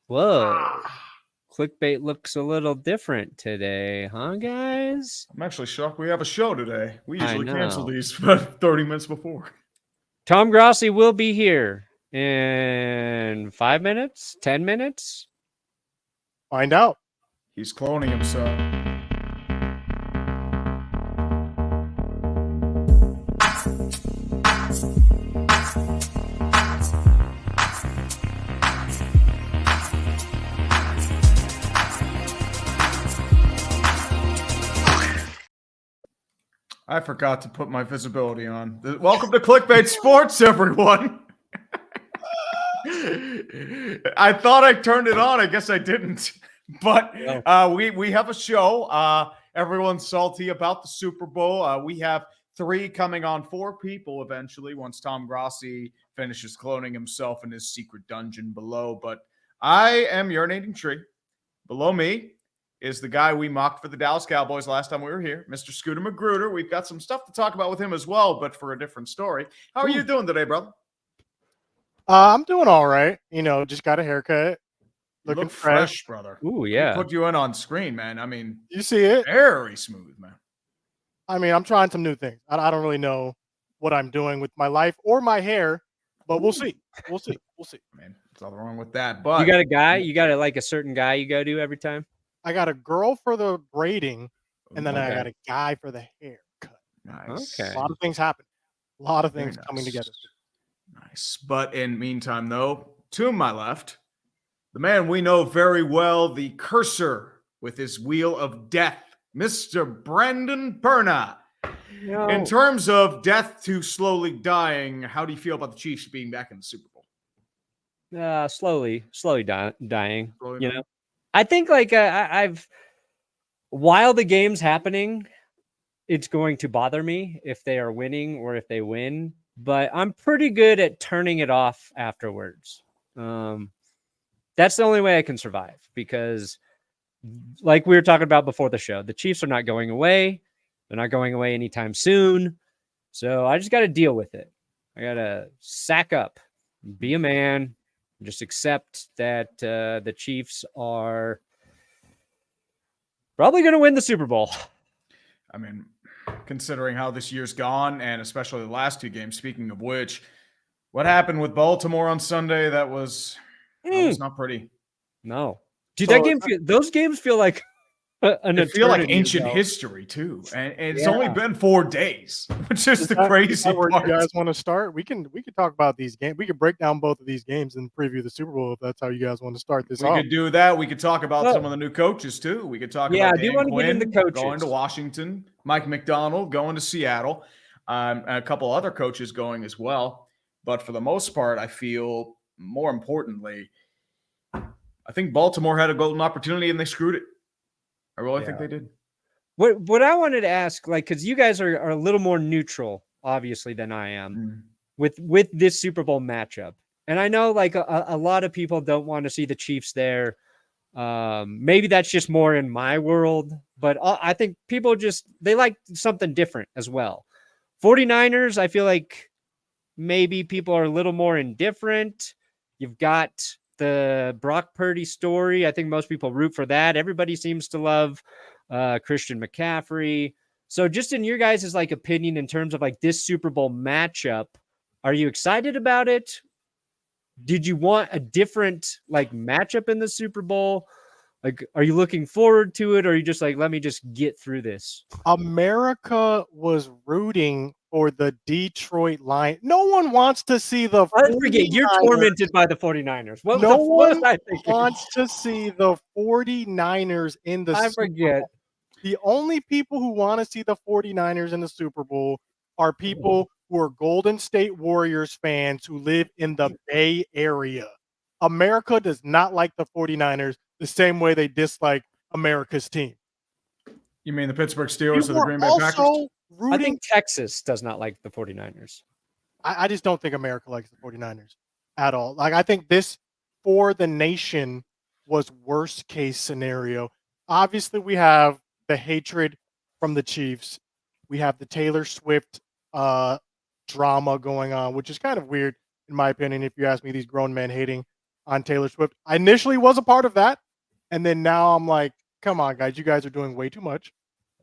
Whoa. Clickbait looks a little different today, huh, guys? I'm actually shocked we have a show today. We I usually cancel know. these about 30 minutes before. Tom Grossi will be here in 5 minutes, 10 minutes. Find out. He's cloning himself. I forgot to put my visibility on. Welcome to Clickbait Sports, everyone. I thought I turned it on. I guess I didn't. But we have a show. Everyone's salty about the Super Bowl. We have 3 coming on 4 people eventually once Tom Grossi finishes cloning himself in his secret dungeon below. But I am Urinating Tree. Below me is the guy we mocked for the Dallas Cowboys last time we were here, Mr. Scooter Magruder. We've got some stuff to talk about with him as well, but for a different story. How are you doing today, brother? I'm doing all right. Just got a haircut. Looking look fresh, brother. Ooh, yeah. We put you in on screen, man. I mean, you see it? Very smooth, man. I mean, I'm trying some new things. I don't really know what I'm doing with my life or my hair, but we'll see. We'll see. Man, there's nothing wrong with that. But you got a guy? You got a certain guy you go to every time? I got a girl for the braiding, and then I got a guy for the haircut. Nice. Okay. A lot of things happen. A lot of things coming together. Nice. But in meantime, though, to my left, the man we know very well, the cursor with his wheel of death, Mr. Brandon Perna. No. In terms of death to slowly dying, how do you feel about the Chiefs being back in the Super Bowl? Slowly dying. Slowly dying. I think I've while the game's happening, it's going to bother me if they are winning or if they win, but I'm pretty good at turning it off afterwards. That's the only way I can survive because like we were talking about before the show, the Chiefs are not going away. They're not going away anytime soon. So I just got to deal with it. I got to sack up, be a man, just accept that the Chiefs are probably going to win the Super Bowl. I mean, considering how this year's gone, and especially the last 2 games, speaking of which, what happened with Baltimore on Sunday, that was not pretty. No. Dude, those games feel like they feel like ancient history too, and it's only been 4 days, which is the crazy part. You guys want to start? We can talk about these games. We could break down both of these games and preview the Super Bowl if that's how you guys want to start this. We could do that. We could talk about some of the new coaches too. We could talk about Dan Quinn going to Washington, Mike McDonald going to Seattle, and a couple other coaches going as well. But for the most part, I feel more importantly, I think Baltimore had a golden opportunity and they screwed it. I really think they did. What I wanted to ask, because you guys are a little more neutral, obviously, than I am with this Super Bowl matchup. And I know a lot of people don't want to see the Chiefs there. Maybe that's just more in my world, but I think people they like something different as well. 49ers, I feel like maybe people are a little more indifferent. You've got the Brock Purdy story. I think most people root for that. Everybody seems to love Christian McCaffrey. So just in your guys' opinion in terms of this Super Bowl matchup, are you excited about it? Did you want a different matchup in the Super Bowl? Are you looking forward to it? Or are you just let me just get through this? America was rooting for the Detroit Lions. No one wants to see the 49ers. I forget, you're tormented by the 49ers. No one wants to see the 49ers in the Super Bowl. The only people who want to see the 49ers in the Super Bowl are people who are Golden State Warriors fans who live in the Bay Area. America does not like the 49ers the same way they dislike America's team. You mean the Pittsburgh Steelers or the Green Bay Packers? I think Texas does not like the 49ers. I just don't think America likes the 49ers at all. I think this for the nation was worst case scenario. Obviously, we have the hatred from the Chiefs. We have the Taylor Swift drama going on, which is kind of weird, in my opinion, if you ask me, these grown men hating on Taylor Swift. I initially was a part of that, and then now I'm like, come on, guys, you guys are doing way too much.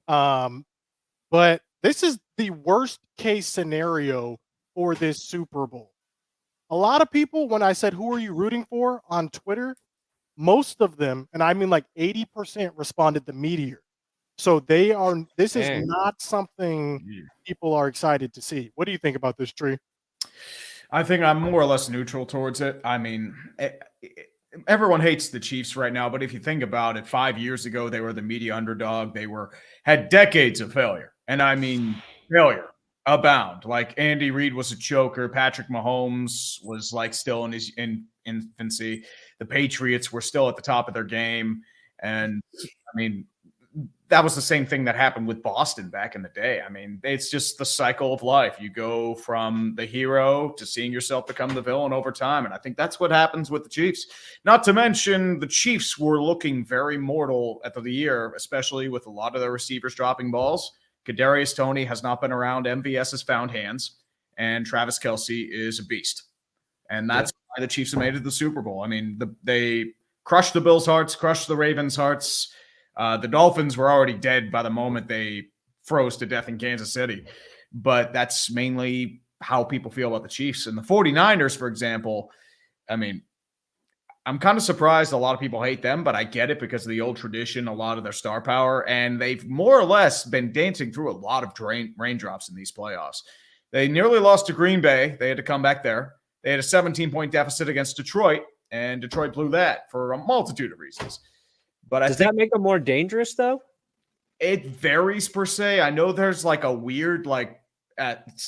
But this is the worst case scenario for this Super Bowl. A lot of people, when I said, who are you rooting for on Twitter, most of them, and I mean like 80% responded the Meteor. So this is not something people are excited to see. What do you think about this, Tree? I think I'm more or less neutral towards it. I mean, everyone hates the Chiefs right now, but if you think about it, 5 years ago, they were the media underdog. They had decades of failure. And I mean, failure abound. Like Andy Reid was a choker. Patrick Mahomes was like still in his infancy. The Patriots were still at the top of their game. And I mean, that was the same thing that happened with Boston back in the day. I mean, it's just the cycle of life. You go from the hero to seeing yourself become the villain over time. And I think that's what happens with the Chiefs. Not to mention the Chiefs were looking very mortal at the year, especially with a lot of their receivers dropping balls. Kadarius Toney has not been around. MVS has found hands. And Travis Kelce is a beast. And that's why the Chiefs have made it to the Super Bowl. I mean, they crushed the Bills' hearts, crushed the Ravens' hearts. The Dolphins were already dead by the moment they froze to death in Kansas City. But that's mainly how people feel about the Chiefs. And the 49ers, for example, I mean, I'm kind of surprised a lot of people hate them, but I get it because of the old tradition, a lot of their star power. And they've more or less been dancing through a lot of raindrops in these playoffs. They nearly lost to Green Bay. They had to come back there. They had a 17-point deficit against Detroit, and Detroit blew that for a multitude of reasons. But does that make them more dangerous, though? It varies per se. I know there's like a weird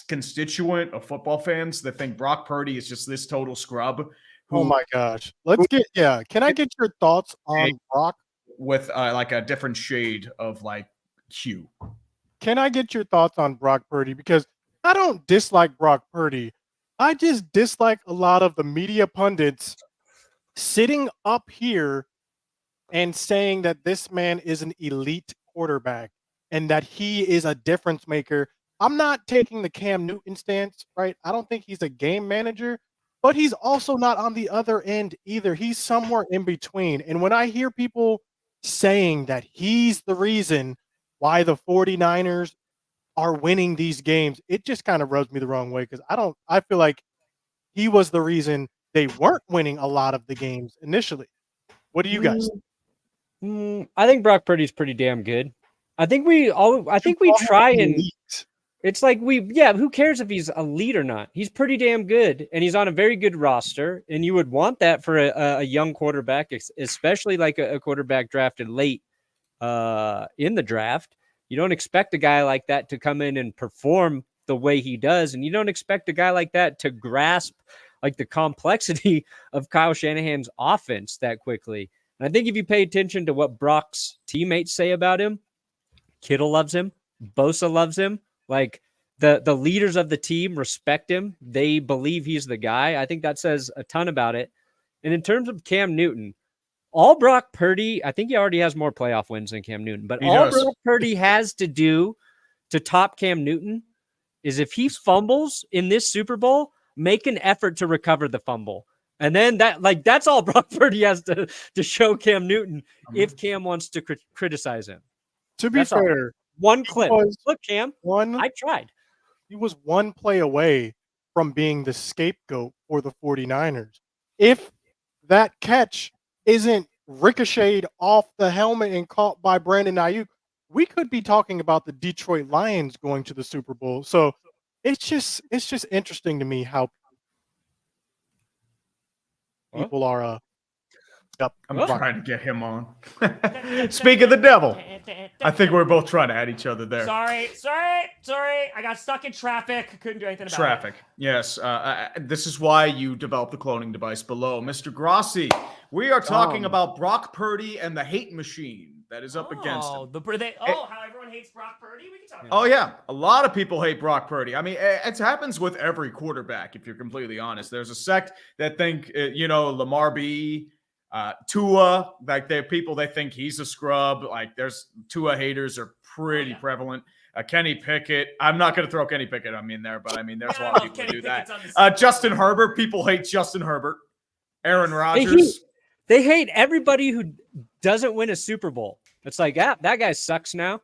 constituent of football fans that think Brock Purdy is just this total scrub. Oh my gosh. Can I get your thoughts on Brock? With like a different shade of like hue. Can I get your thoughts on Brock Purdy? Because I don't dislike Brock Purdy. I just dislike a lot of the media pundits sitting up here and saying that this man is an elite quarterback and that he is a difference maker. I'm not taking the Cam Newton stance, right? I don't think he's a game manager, but he's also not on the other end either. He's somewhere in between. And when I hear people saying that he's the reason why the 49ers are winning these games, it just kind of rubs me the wrong way because I feel like he was the reason they weren't winning a lot of the games initially. What do you guys think? I think Brock Purdy's pretty damn good. I think we try and it's like who cares if he's elite or not? He's pretty damn good, and he's on a very good roster, and you would want that for a young quarterback, especially like a quarterback drafted late in the draft. You don't expect a guy like that to come in and perform the way he does, and you don't expect a guy like that to grasp like the complexity of Kyle Shanahan's offense that quickly. And I think if you pay attention to what Brock's teammates say about him, Kittle loves him, Bosa loves him. Like the leaders of the team respect him. They believe he's the guy. I think that says a ton about it. And in terms of Cam Newton, all Brock Purdy, I think he already has more playoff wins than Cam Newton, but Brock Purdy has to do to top Cam Newton is if he fumbles in this Super Bowl, make an effort to recover the fumble. And then that's all Brock Purdy has to show Cam Newton if Cam wants to criticize him. To be fair, one clip. Look, Cam, I tried. He was one play away from being the scapegoat for the 49ers. If that catch isn't ricocheted off the helmet and caught by Brandon Ayuk, we could be talking about the Detroit Lions going to the Super Bowl. So it's just interesting to me how people are I'm trying to get him on. Speak of the devil. I think we're both trying to add each other there. Sorry. I got stuck in traffic. Couldn't do anything about it. Traffic. Yes. This is why you developed the cloning device below. Mr. Grossi, we are talking about Brock Purdy and the hate machine that is up against him. How everyone hates Brock Purdy? We can talk about Oh, yeah. A lot of people hate Brock Purdy. I mean, it happens with every quarterback, if you're completely honest. There's a sect that think, Lamar B., Tua, like they think he's a scrub. Like there's Tua haters are pretty prevalent. Kenny Pickett. I'm not going to throw Kenny Pickett there, but I mean, there's a lot of people who do that. Justin Herbert. People hate Justin Herbert. Aaron Rodgers. They hate everybody who doesn't win a Super Bowl. It's like, that guy sucks now.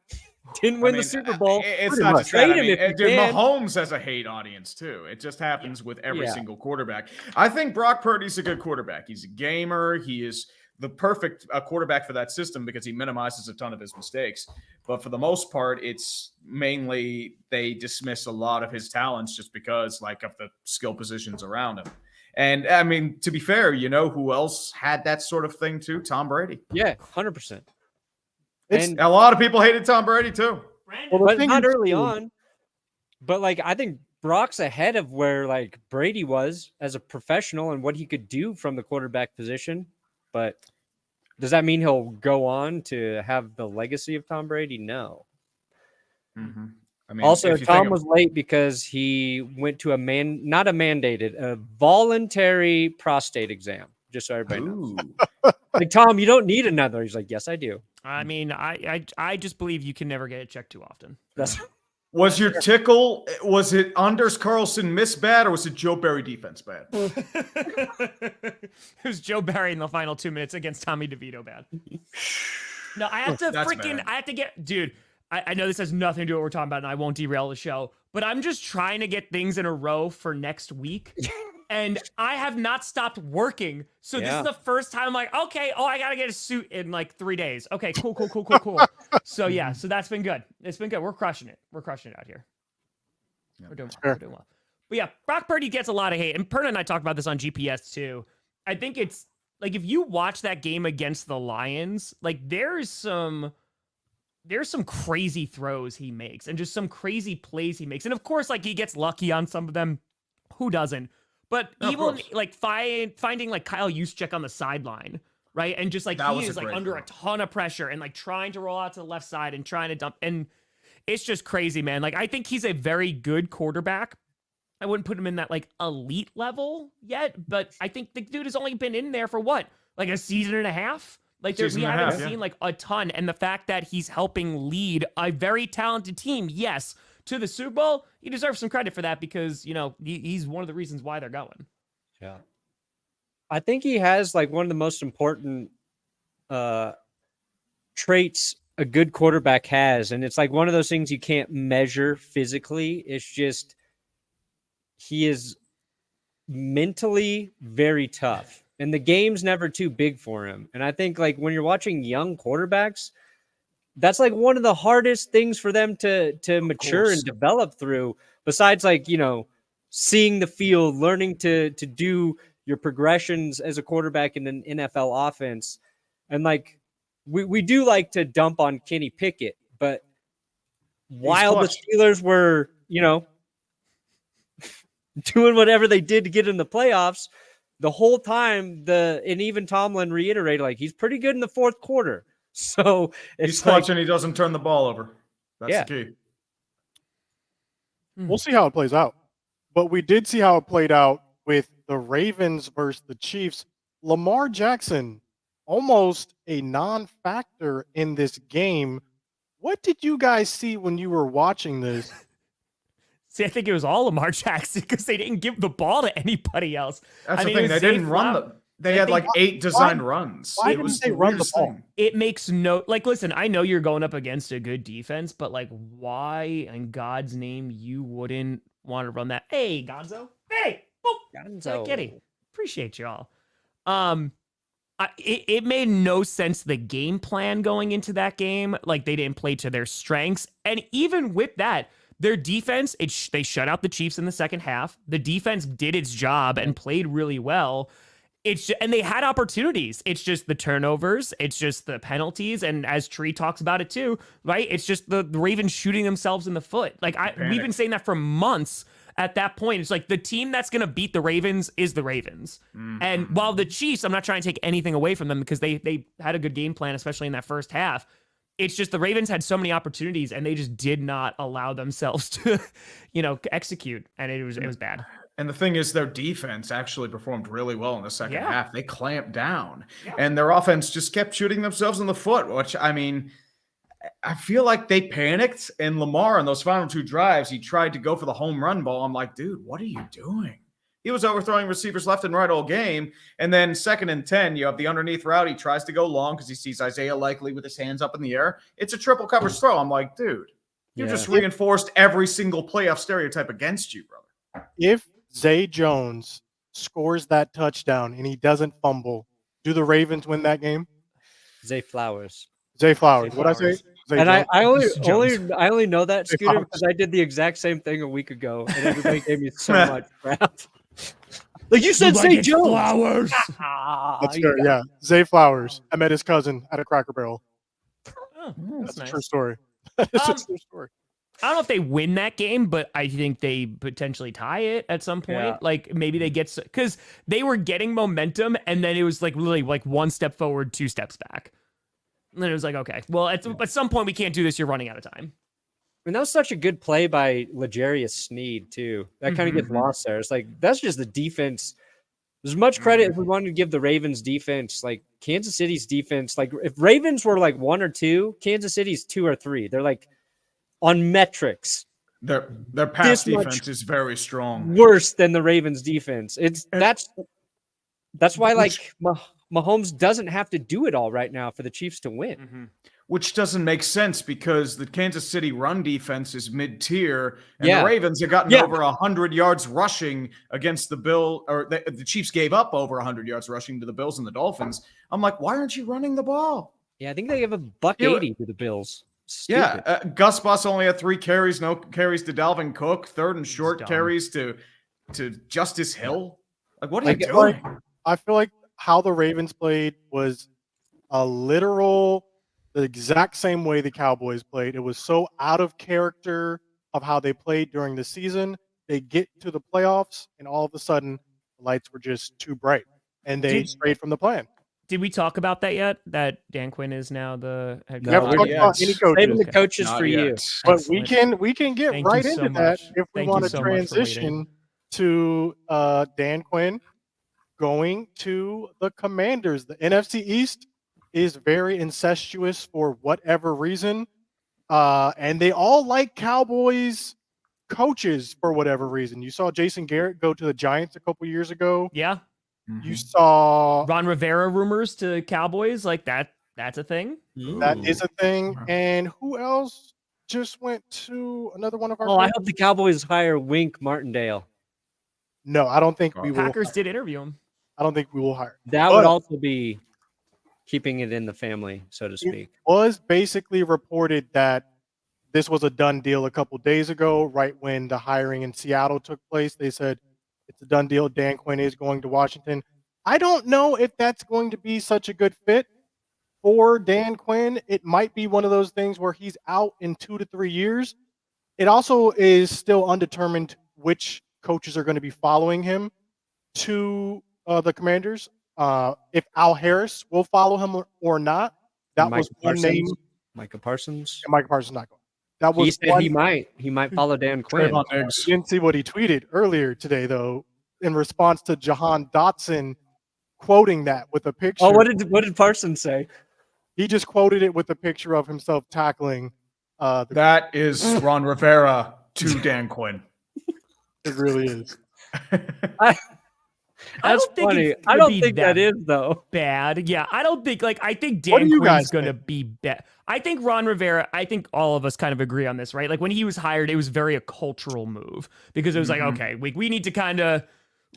Didn't win the Super Bowl. It's not just that. Dude, can. Mahomes has a hate audience too. It just happens with every single quarterback. I think Brock Purdy's a good quarterback. He's a gamer. He is the perfect quarterback for that system because he minimizes a ton of his mistakes. But for the most part, it's mainly they dismiss a lot of his talents just because like of the skill positions around him. And I mean, to be fair, you know who else had that sort of thing too? Tom Brady. Yeah, 100%. And a lot of people hated Tom Brady too. Well, but not early on. But like, I think Brock's ahead of where like Brady was as a professional and what he could do from the quarterback position. But does that mean he'll go on to have the legacy of Tom Brady? No. Mm-hmm. I mean, also, Tom was late because he went to not a mandated, a voluntary prostate exam. Just so everybody knows. Like, Tom, you don't need another. He's like, yes, I do. I mean, I just believe you can never get it checked too often. Was your tickle, was it Anders Carlson miss bad or was it Joe Barry defense bad? It was Joe Barry in the final 2 minutes against Tommy DeVito bad. No, I have to get, dude, I know this has nothing to do with what we're talking about and I won't derail the show, but I'm just trying to get things in a row for next week. And I have not stopped working. So this is the first time I'm like, okay, I got to get a suit in like 3 days. Okay, cool. So yeah, so that's been good. It's been good. We're crushing it. We're crushing it out here. Yeah. We're doing well. But yeah, Brock Purdy gets a lot of hate. And Purdy and I talked about this on GPS too. I think it's like, if you watch that game against the Lions, like there's some crazy throws he makes and just some crazy plays he makes. And of course, like he gets lucky on some of them. Who doesn't? But even like finding like Kyle Juszczyk on the sideline, right? And just like he is like under a ton of pressure and like trying to roll out to the left side and trying to dump. And it's just crazy, man. Like I think he's a very good quarterback. I wouldn't put him in that like elite level yet, but I think the dude has only been in there for what? Like a season and a half? Like we haven't seen like a ton. And the fact that he's helping lead a very talented team, yes, to the Super Bowl, he deserves some credit for that because, you know, he's one of the reasons why they're going. Yeah. I think he has like one of the most important traits a good quarterback has. And it's like one of those things you can't measure physically. It's just he is mentally very tough. And the game's never too big for him. And I think like when you're watching young quarterbacks, that's like one of the hardest things for them to mature and develop through, besides like, you know, seeing the field, learning to do your progressions as a quarterback in an NFL offense. And like, we do like to dump on Kenny Pickett, but while the Steelers were, you know, doing whatever they did to get in the playoffs, the whole time and even Tomlin reiterated, like, he's pretty good in the fourth quarter. So he's clutch and he doesn't turn the ball over. That's the key. We'll see how it plays out. But we did see how it played out with the Ravens versus the Chiefs. Lamar Jackson, almost a non-factor in this game. What did you guys see when you were watching this? See, I think it was all Lamar Jackson because they didn't give the ball to anybody else. That's the thing. They didn't run them. They had like 8 designed runs. Why didn't they run the ball? It makes listen, I know you're going up against a good defense, but like, why in God's name you wouldn't want to run that? Hey, Gonzo. Hey, Gonzo. Kitty. Appreciate y'all. It made no sense, the game plan going into that game. Like, they didn't play to their strengths. And even with that, their defense, they shut out the Chiefs in the second half. The defense did its job and played really well. And they had opportunities. It's just the turnovers. It's just the penalties. And as Tree talks about it too, right? It's just the Ravens shooting themselves in the foot. Like we've been saying that for months at that point. It's like the team that's going to beat the Ravens is the Ravens. Mm-hmm. And while the Chiefs, I'm not trying to take anything away from them because they had a good game plan, especially in that first half. It's just the Ravens had so many opportunities and they just did not allow themselves to, execute. And it was bad. And the thing is, their defense actually performed really well in the second half. They clamped down, and their offense just kept shooting themselves in the foot, which, I mean, I feel like they panicked. And Lamar, in those final 2 drives, he tried to go for the home run ball. I'm like, dude, what are you doing? He was overthrowing receivers left and right all game. And then 2nd and 10, you have the underneath route. He tries to go long because he sees Isaiah Likely with his hands up in the air. It's a triple coverage throw. I'm like, dude, you just reinforced every single playoff stereotype against you, brother. If Zay Jones scores that touchdown and he doesn't fumble, do the Ravens win that game? Zay Flowers. Zay Flowers. What I say? Zay And Jones? I only know that, Scooter, because I did the exact same thing a week ago, and everybody gave me so much crap. Like you said, Zay Jones. Flowers. That's fair. Yeah, Zay Flowers. I met his cousin at a Cracker Barrel. Oh, That's nice. a true story. It's a true story. I don't know if they win that game, but I think they potentially tie it at some point. Yeah. Like maybe they get, because they were getting momentum, and then it was like really like 1 step forward, 2 steps back. And then it was like, okay, well, at some point we can't do this. You're running out of time. And that was such a good play by L'Jarius Sneed too. That kind of gets lost there. It's like that's just the defense. As much credit if we wanted to give the Ravens defense, like Kansas City's defense. Like if Ravens were like 1 or 2, Kansas City's 2 or 3. They're like on metrics. Their pass defense is very strong. Worse than the Ravens defense. That's why like Mahomes doesn't have to do it all right now for the Chiefs to win. Which doesn't make sense because the Kansas City run defense is mid-tier, and the Ravens have gotten over 100 yards rushing against the Bills, or the Chiefs gave up over 100 yards rushing to the Bills and the Dolphins. I'm like, why aren't you running the ball? Yeah, I think they have a $180 to the Bills. Stupid. Yeah, Gus Bus only had 3 carries, no carries to Dalvin Cook, 3rd and short carries to Justice Hill. Like, what are you doing? I feel like how the Ravens played was the exact same way the Cowboys played. It was so out of character of how they played during the season. They get to the playoffs, and all of a sudden, the lights were just too bright, and they strayed from the plan. Did we talk about that yet? That Dan Quinn is now the head coach? We haven't talked about any coaches. Saving the coaches for you. But we can get Thank right you so into that much. if we Thank want you to so much for transition to Dan Quinn going to the Commanders. The NFC East is very incestuous for whatever reason. And they all like Cowboys coaches for whatever reason. You saw Jason Garrett go to the Giants a couple years ago. Yeah. You saw Ron Rivera rumors to Cowboys, like that's a thing. that is a thing. And who else just went to another one of our I hope the Cowboys hire Wink Martindale. No, I don't think we will. Packers did interview him. I don't think we will hire. That would also be keeping it in the family, so to speak. It was basically reported that this was a done deal a couple days ago, right when the hiring in Seattle took place. They said it's a done deal. Dan Quinn is going to Washington. I don't know if that's going to be such a good fit for Dan Quinn. It might be one of those things where he's out in 2 to 3 years. It also is still undetermined which coaches are going to be following him to the Commanders. If Al Harris will follow him or not. That was one name. Micah Parsons. Micah Parsons not going. That was he said he might follow Dan Quinn. You didn't see what he tweeted earlier today, though, in response to Jahan Dotson quoting that with a picture. Oh, what did Parsons say? He just quoted it with a picture of himself tackling. That is Ron Rivera to Dan Quinn. It really is. That's funny. I don't think that is though bad. Yeah, I don't think I think Dan Quinn's going to be bad. I think Ron Rivera. I think all of us kind of agree on this, right? Like when he was hired, it was very a cultural move because it was like, okay, we need to kind of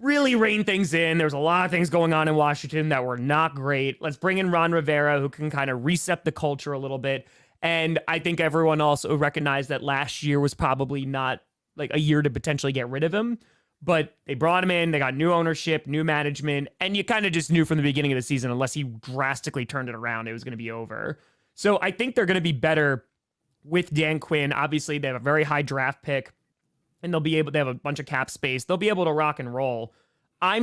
really rein things in. There's a lot of things going on in Washington that were not great. Let's bring in Ron Rivera, who can kind of reset the culture a little bit. And I think everyone also recognized that last year was probably not like a year to potentially get rid of him. But they brought him in, they got new ownership, new management, and you kind of just knew from the beginning of the season, unless he drastically turned it around, it was going to be over. So I think they're going to be better with Dan Quinn. Obviously, they have a very high draft pick, and they have a bunch of cap space. They'll be able to rock and roll. I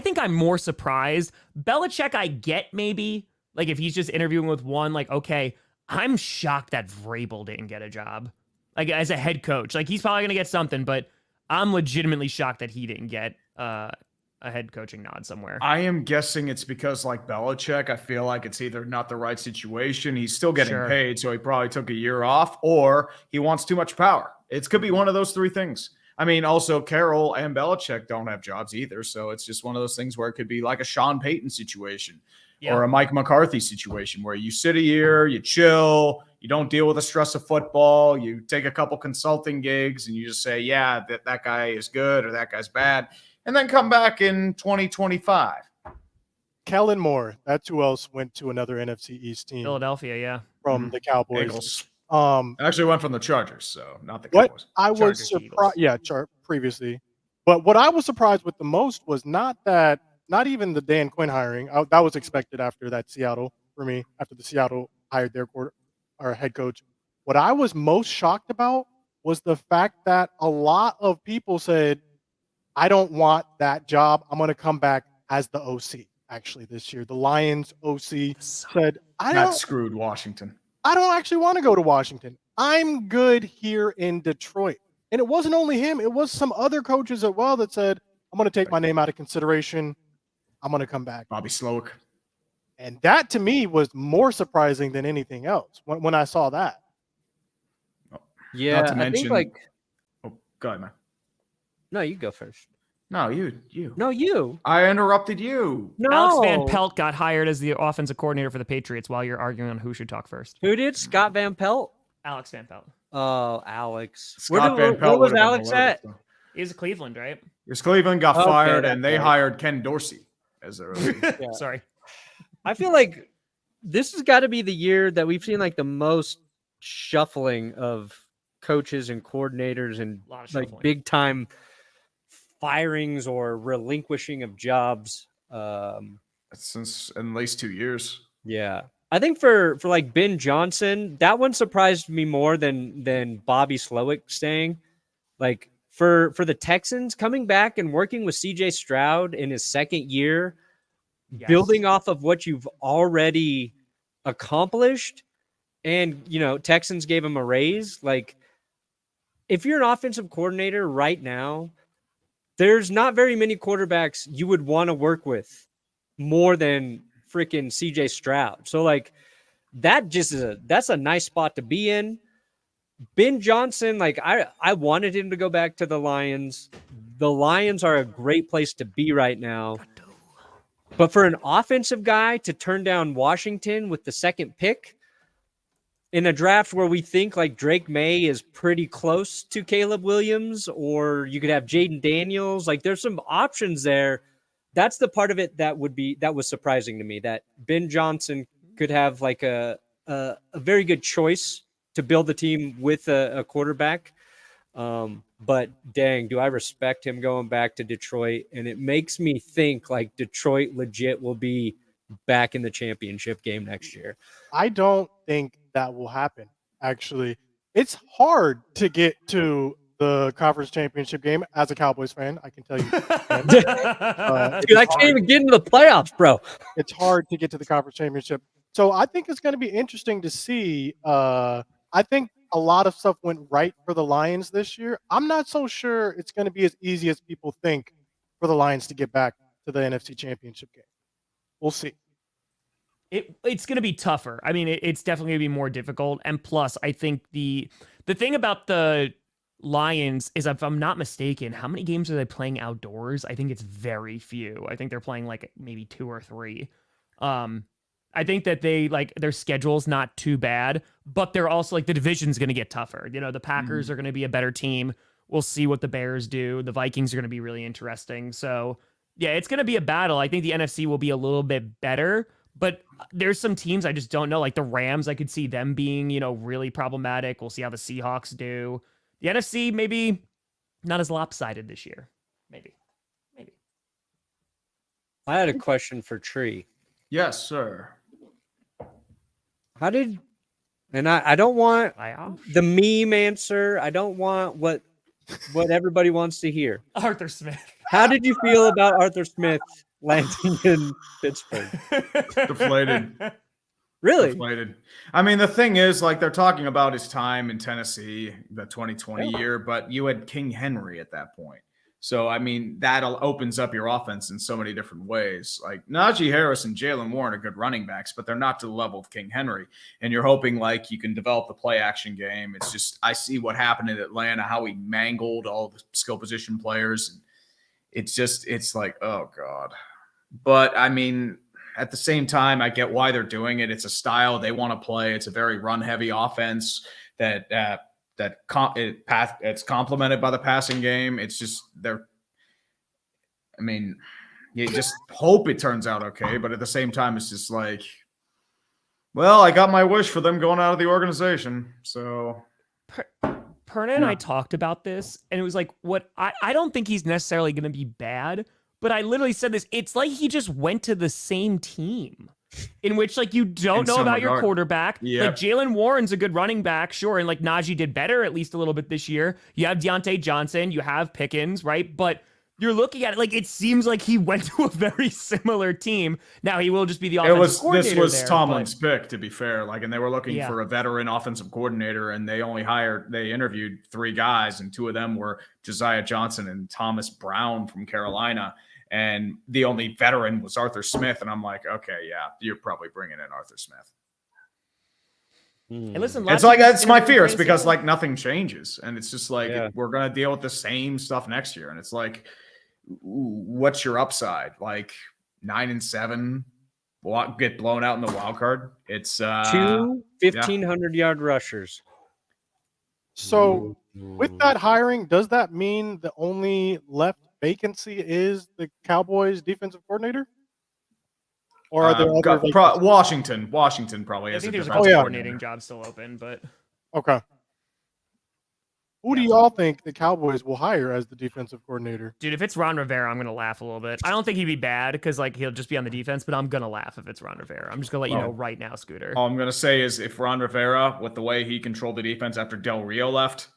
think I'm more surprised. Belichick, I get maybe, like if he's just interviewing with one, like, okay, I'm shocked that Vrabel didn't get a job, like as a head coach. Like he's probably going to get something, but I'm legitimately shocked that he didn't get a head coaching nod somewhere. I am guessing it's because, like Belichick, I feel like it's either not the right situation. He's still getting paid, so he probably took a year off, or he wants too much power. It could be one of those 3 things. I mean, also Carroll and Belichick don't have jobs either. So it's just one of those things where it could be like a Sean Payton situation or a Mike McCarthy situation where you sit a year, you chill, you don't deal with the stress of football, you take a couple consulting gigs and you just say, yeah, that guy is good or that guy's bad, and then come back in 2025. Kellen Moore, that's who else went to another NFC East team. Philadelphia, from the Cowboys. Eagles. Actually went from the Chargers, so not the What Cowboys. I was surprised, previously. But what I was surprised with the most was not even the Dan Quinn hiring. That was expected after that Seattle for me, after the Seattle hired their head coach. What I was most shocked about was the fact that a lot of people said, I don't want that job. I'm going to come back as the OC. Actually, this year, the Lions OC said, That screwed Washington. I don't actually want to go to Washington. I'm good here in Detroit. And it wasn't only him. It was some other coaches as well that said, I'm going to take my name out of consideration. I'm going to come back. Bobby Slowick. And that to me was more surprising than anything else when I saw that. Yeah, Not to mention, I think go ahead, man. No, you go first. No, you. No, you. I interrupted you. No. Alex Van Pelt got hired as the offensive coordinator for the Patriots while you're arguing on who should talk first. Who did? Scott Van Pelt? Alex Van Pelt. Oh, Alex. Scott Van Pelt. Where was Alex at? He was Cleveland, right? Because Cleveland got fired and they hired Ken Dorsey as their Sorry. I feel like this has got to be the year that we've seen like the most shuffling of coaches and coordinators and like big time firings or relinquishing of jobs. Since at least 2 years. Yeah. I think for like Ben Johnson, that one surprised me more than Bobby Slowick staying. Like for the Texans coming back and working with CJ Stroud in his second year, building off of what you've already accomplished, and Texans gave him a raise. Like if you're an offensive coordinator right now, there's not very many quarterbacks you would want to work with more than freaking CJ Stroud. So like that's a nice spot to be in. Ben Johnson, like I wanted him to go back to the Lions. The Lions are a great place to be right now. But for an offensive guy to turn down Washington with the second pick in a draft where we think like Drake May is pretty close to Caleb Williams, or you could have Jaden Daniels, like there's some options there. That's the part of it that was surprising to me, that Ben Johnson could have like a very good choice to build the team with a quarterback. But dang, do I respect him going back to Detroit. And it makes me think like Detroit legit will be back in the championship game next year. I don't think that will happen. Actually, it's hard to get to the conference championship game as a Cowboys fan. I can tell you. Dude, I can't even get into the playoffs, bro. It's hard to get to the conference championship. So I think it's going to be interesting to see. I think a lot of stuff went right for the Lions this year. I'm not so sure it's going to be as easy as people think for the Lions to get back to the NFC championship game. We'll see. It's going to be tougher. I mean, it's definitely going to be more difficult. And plus, I think the thing about the Lions is, if I'm not mistaken, how many games are they playing outdoors? I think it's very few. I think they're playing like maybe 2 or 3. I think that their schedule's not too bad, but they're also like the division's going to get tougher. The Packers are going to be a better team. We'll see what the Bears do. The Vikings are going to be really interesting. So yeah, it's going to be a battle. I think the NFC will be a little bit better, but there's some teams I just don't know. Like the Rams, I could see them being, really problematic. We'll see how the Seahawks do. The NFC, maybe not as lopsided this year. Maybe. I had a question for Tree. Yes, sir. How did, and I don't want the meme answer. I don't want what everybody wants to hear. Arthur Smith. How did you feel about Arthur Smith landing in Pittsburgh? Deflated. Really? Deflated. I mean, the thing is, like, they're talking about his time in Tennessee, the 2020 year, but you had King Henry at that point. So, I mean, that opens up your offense in so many different ways. Like Najee Harris and Jalen Warren are good running backs, but they're not to the level of King Henry. And you're hoping like you can develop the play action game. It's just, I see what happened in Atlanta, how he mangled all the skill position players. And it's like, oh God. But I mean, at the same time, I get why they're doing it. It's a style they want to play. It's a very run heavy offense it's complemented by the passing game. It's just you just hope it turns out okay, but at the same time, it's just like, well, I got my wish for them going out of the organization. So Perna and I talked about this, and it was like, what I don't think he's necessarily going to be bad, but I literally said this. It's like he just went to the same team. In which, like, you don't know about your quarterback. Yep. Like, Jalen Warren's a good running back, sure, and, like, Najee did better at least a little bit this year. You have Deontay Johnson, you have Pickens, right? But you're looking at it, like, it seems like he went to a very similar team. Now, he will just be the offensive coordinator. This was Tomlin's pick, to be fair. Like, and they were looking for a veteran offensive coordinator, and they interviewed 3 guys, and 2 of them were Josiah Johnson and Thomas Brown from Carolina. And the only veteran was Arthur Smith. And I'm like, okay, yeah, you're probably bringing in Arthur Smith. And listen, it's my fear. It's because like nothing changes. And it's just like, we're going to deal with the same stuff next year. And it's like, what's your upside? Like 9-7, get blown out in the wild card. It's 2 1,500-yard rushers. So with that hiring, does that mean the only left vacancy is the Cowboys defensive coordinator? Or are there other Washington probably has I think there's a coordinating job still open, but okay. Who do y'all think the Cowboys will hire as the defensive coordinator? Dude, if it's Ron Rivera, I'm gonna laugh a little bit. I don't think he'd be bad because like he'll just be on the defense, but I'm gonna laugh if it's Ron Rivera. I'm just gonna let you know right now, Scooter. All I'm gonna say is if Ron Rivera, with the way he controlled the defense after Del Rio left,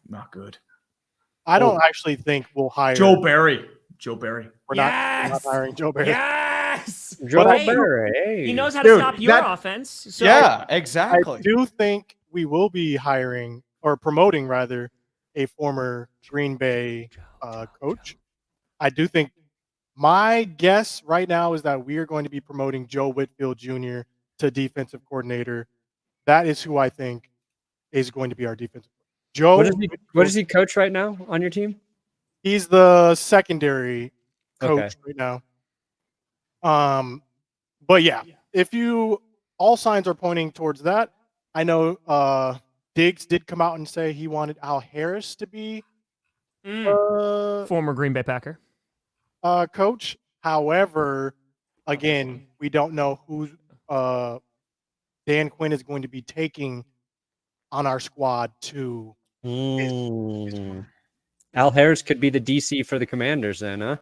not good. I don't actually think we'll hire Joe Barry. We're not hiring Joe Barry. Yes, Joe Barry. He knows how to stop your offense. So yeah, exactly. I do think we will be hiring or promoting rather a former Green Bay coach. I do think my guess right now is that we are going to be promoting Joe Whitfield Jr. to defensive coordinator. That is who I think is going to be our defensive. Joe, what does he coach right now on your team? He's the secondary coach right now. But yeah, if all signs are pointing towards that. I know Diggs did come out and say he wanted Al Harris to be former Green Bay Packer coach. However, again, we don't know who Dan Quinn is going to be taking on our squad to. Al Harris could be the DC for the Commanders then, huh?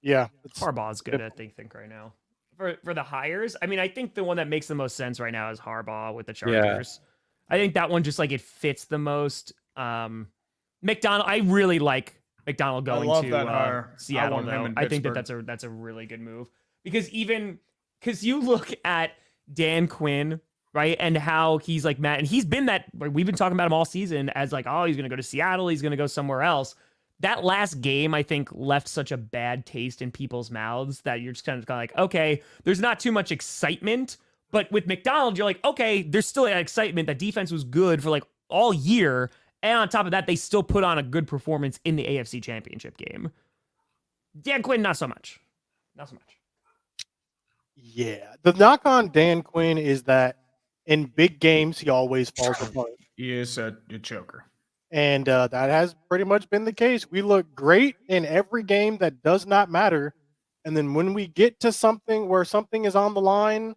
Yeah. Harbaugh's good, I think, right now. For the hires, I mean, I think the one that makes the most sense right now is Harbaugh with the Chargers. Yeah. I think that one just like it fits the most. McDonald, I really like McDonald going to Seattle, though. I think that's a really good move. Because you look at Dan Quinn, right? And how he's like Matt, and he's been that, we've been talking about him all season as like, oh, he's going to go to Seattle. He's going to go somewhere else. That last game, I think, left such a bad taste in people's mouths that you're just kind of like, okay, there's not too much excitement. But with McDonald, you're like, okay, there's still that excitement. That defense was good for like all year. And on top of that, they still put on a good performance in the AFC Championship game. Dan Quinn, not so much. Not so much. Yeah. The knock on Dan Quinn is that in big games, he always falls apart. He is a choker. And that has pretty much been the case. We look great in every game that does not matter. And then when we get to something where something is on the line,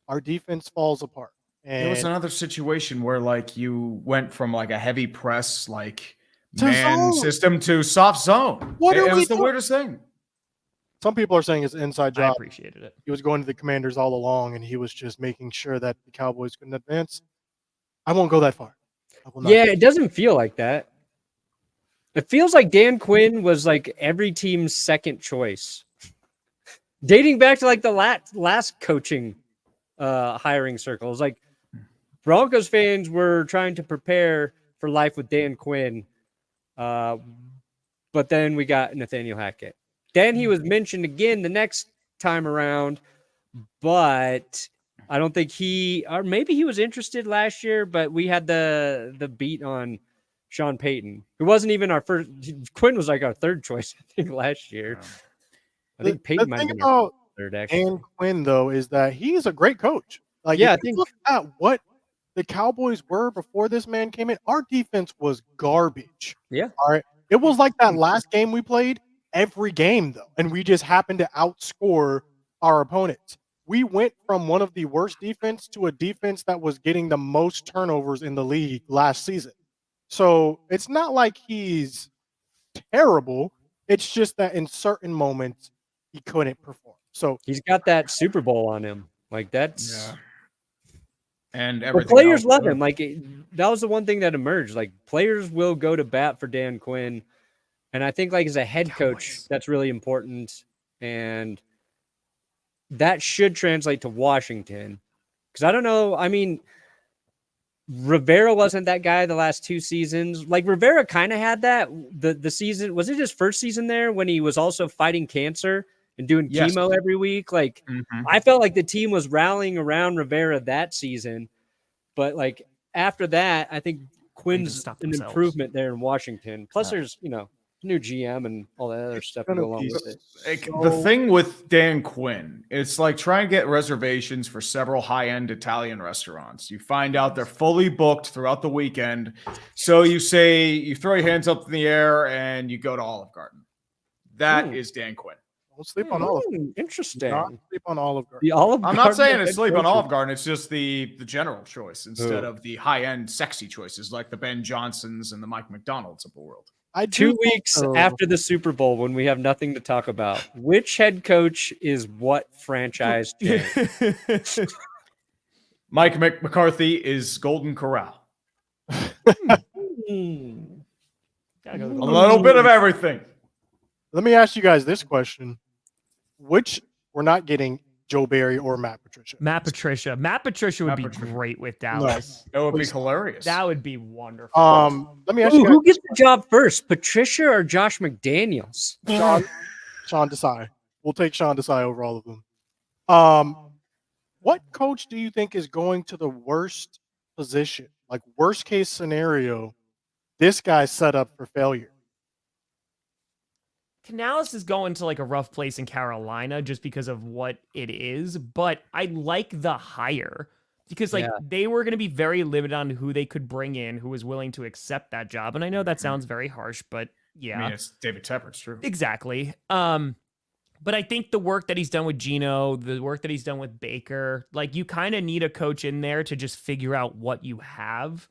our defense falls apart. And there was another situation where like you went from like a heavy press, like to man zone system to soft zone. It was the weirdest thing. Some people are saying it's an inside job. I appreciated it. He was going to the Commanders all along, and he was just making sure that the Cowboys couldn't advance. I won't go that far. Yeah, it doesn't feel like that. It feels like Dan Quinn was like every team's second choice. Dating back to like the last coaching hiring circles, like Broncos fans were trying to prepare for life with Dan Quinn. but then we got Nathaniel Hackett. Then he was mentioned again the next time around, but I don't think or maybe he was interested last year, but we had the beat on Sean Payton, who wasn't even our first. Quinn was like our third choice, I think, last year. I think Payton might have been our third, actually. And Quinn, though, is that he's a great coach. Like, yeah, if you look at what the Cowboys were before this man came in, our defense was garbage. Yeah. All right. It was like that last game we played every game, though, and we just happened to outscore our opponents. We went from one of the worst defense to a defense that was getting the most turnovers in the league last season. So it's not like he's terrible. It's just that in certain moments he couldn't perform. So he's got that Super Bowl on him. Like that's and everything. Players love him. Like that was the one thing that emerged. Like players will go to bat for Dan Quinn. And I think like as a head coach, that's really important. And that should translate to Washington. Because I don't know. I mean, Rivera wasn't that guy the last 2 seasons. Like Rivera kind of had that the season. Was it his first season there when he was also fighting cancer and doing chemo every week? Like I felt like the team was rallying around Rivera that season. But like after that, I think Quinn's an improvement there in Washington. Plus there's, new GM and all that other stuff to go along with it. The thing with Dan Quinn, it's like trying to get reservations for several high-end Italian restaurants. You find out they're fully booked throughout the weekend. So you throw your hands up in the air and you go to Olive Garden. That is Dan Quinn. Don't sleep on Olive Garden. Interesting. Not sleep on Olive Garden. The Olive Garden. I'm not saying it's sleep on Olive Garden. It's just the general choice instead of the high-end sexy choices like the Ben Johnsons and the Mike McDonalds of the world. 2 weeks after the Super Bowl, when we have nothing to talk about, which head coach is what franchise? Mike McCarthy is Golden Corral. A little bit of everything. Let me ask you guys this question: which we're not getting Joe Barry or Matt Patricia? Matt Patricia would be great with Dallas. That would be hilarious. That would be wonderful. Let me ask you guys, who gets the job first, Patricia or Josh McDaniels? Sean Desai. We'll take Sean Desai over all of them. What coach do you think is going to the worst position? Like worst case scenario, this guy's set up for failure. Canales is going to like a rough place in Carolina just because of what it is, but I like the hire because they were going to be very limited on who they could bring in, who was willing to accept that job. And I know that sounds very harsh, but yeah. I mean, it's David Tepper, it's true. Exactly. But I think the work that he's done with Geno, the work that he's done with Baker, like you kind of need a coach in there to just figure out what you have.